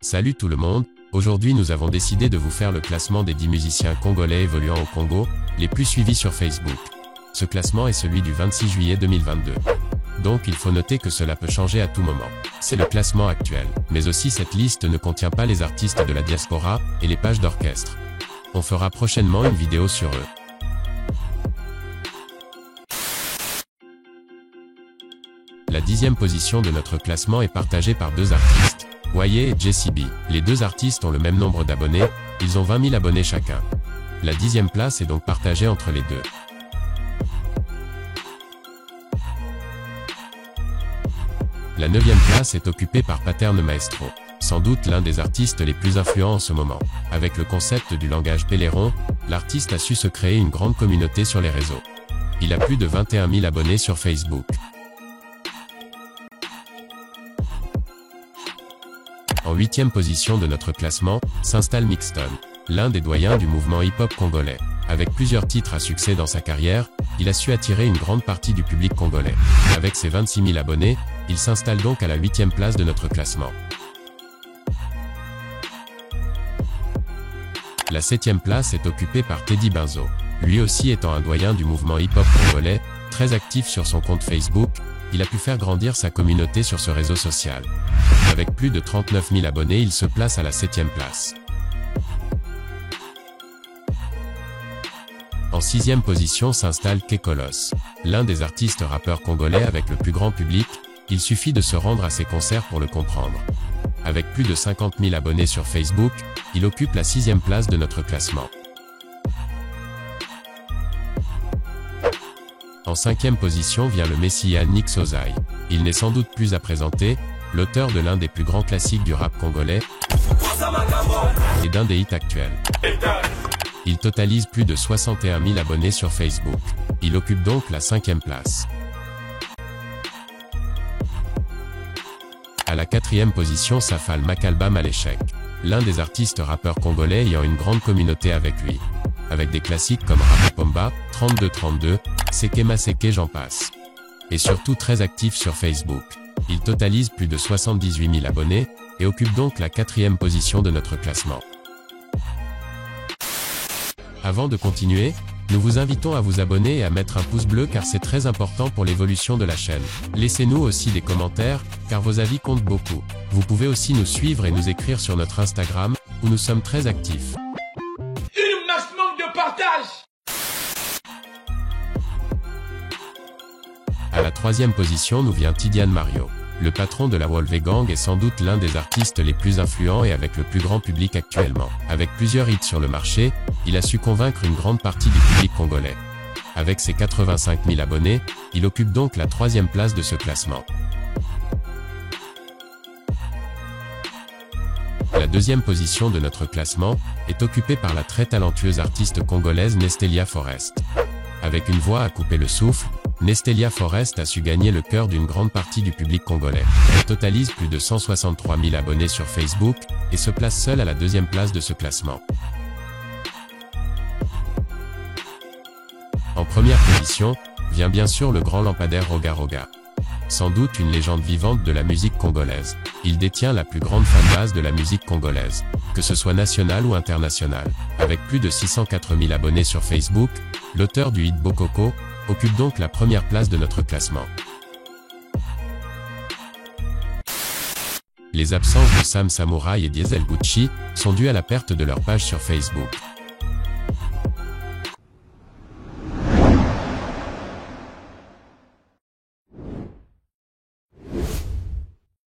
Salut tout le monde, aujourd'hui nous avons décidé de vous faire le classement des 10 musiciens congolais évoluant au Congo, les plus suivis sur Facebook. Ce classement est celui du 26 juillet 2022. Donc il faut noter que cela peut changer à tout moment. C'est le classement actuel, mais aussi cette liste ne contient pas les artistes de la diaspora et les pages d'orchestre. On fera prochainement une vidéo sur eux. La 10e position de notre classement est partagée par deux artistes, Waye et JCB. Les deux artistes ont le même nombre d'abonnés, ils ont 20 000 abonnés chacun. La 10e place est donc partagée entre les deux. La 9e place est occupée par Pattern Maestro, sans doute l'un des artistes les plus influents en ce moment. Avec le concept du langage Peleron, l'artiste a su se créer une grande communauté sur les réseaux. Il a plus de 21 000 abonnés sur Facebook. En 8e position de notre classement, s'installe Mixton, l'un des doyens du mouvement hip-hop congolais. Avec plusieurs titres à succès dans sa carrière, il a su attirer une grande partie du public congolais. Avec ses 26 000 abonnés, il s'installe donc à la 8e place de notre classement. La 7e place est occupée par Teddy Benzo. Lui aussi étant un doyen du mouvement hip-hop congolais, très actif sur son compte Facebook, il a pu faire grandir sa communauté sur ce réseau social. Avec plus de 39 000 abonnés, il se place à la 7e place. En 6e position s'installe Kekolos, l'un des artistes rappeurs congolais avec le plus grand public. Il suffit de se rendre à ses concerts pour le comprendre. Avec plus de 50 000 abonnés sur Facebook, il occupe la 6e place de notre classement. En 5e position vient le Messia Nick Sozai. Il n'est sans doute plus à présenter, l'auteur de l'un des plus grands classiques du rap congolais et d'un des hits actuels. Il totalise plus de 61 000 abonnés sur Facebook. Il occupe donc la 5e place. À la 4e position s'affale Makalba Maléchek, l'un des artistes rappeurs congolais ayant une grande communauté avec lui. Avec des classiques comme Rapapomba, 3232, Sekema Seke j'en passe. Et surtout très actif sur Facebook. Il totalise plus de 78 000 abonnés, et occupe donc la 4e position de notre classement. Avant de continuer, nous vous invitons à vous abonner et à mettre un pouce bleu car c'est très important pour l'évolution de la chaîne. Laissez-nous aussi des commentaires, car vos avis comptent beaucoup. Vous pouvez aussi nous suivre et nous écrire sur notre Instagram, où nous sommes très actifs. Un maximum de partage! À la 3e position nous vient Tidiane Mario. Le patron de la Wolvé Gang est sans doute l'un des artistes les plus influents et avec le plus grand public actuellement. Avec plusieurs hits sur le marché, il a su convaincre une grande partie du public congolais. Avec ses 85 000 abonnés, il occupe donc la 3e place de ce classement. La 2e position de notre classement est occupée par la très talentueuse artiste congolaise Nestelia Forest. Avec une voix à couper le souffle, Nestelia Forest a su gagner le cœur d'une grande partie du public congolais. Elle totalise plus de 163 000 abonnés sur Facebook, et se place seule à la 2e place de ce classement. En première position, vient bien sûr le grand lampadaire Roga Roga. Sans doute une légende vivante de la musique congolaise. Il détient la plus grande fanbase de la musique congolaise, que ce soit nationale ou internationale. Avec plus de 604 000 abonnés sur Facebook, l'auteur du hit Bokoko occupe donc la 1re place de notre classement. Les absences de Sam Samouraï et Diesel Gucci sont dues à la perte de leur page sur Facebook.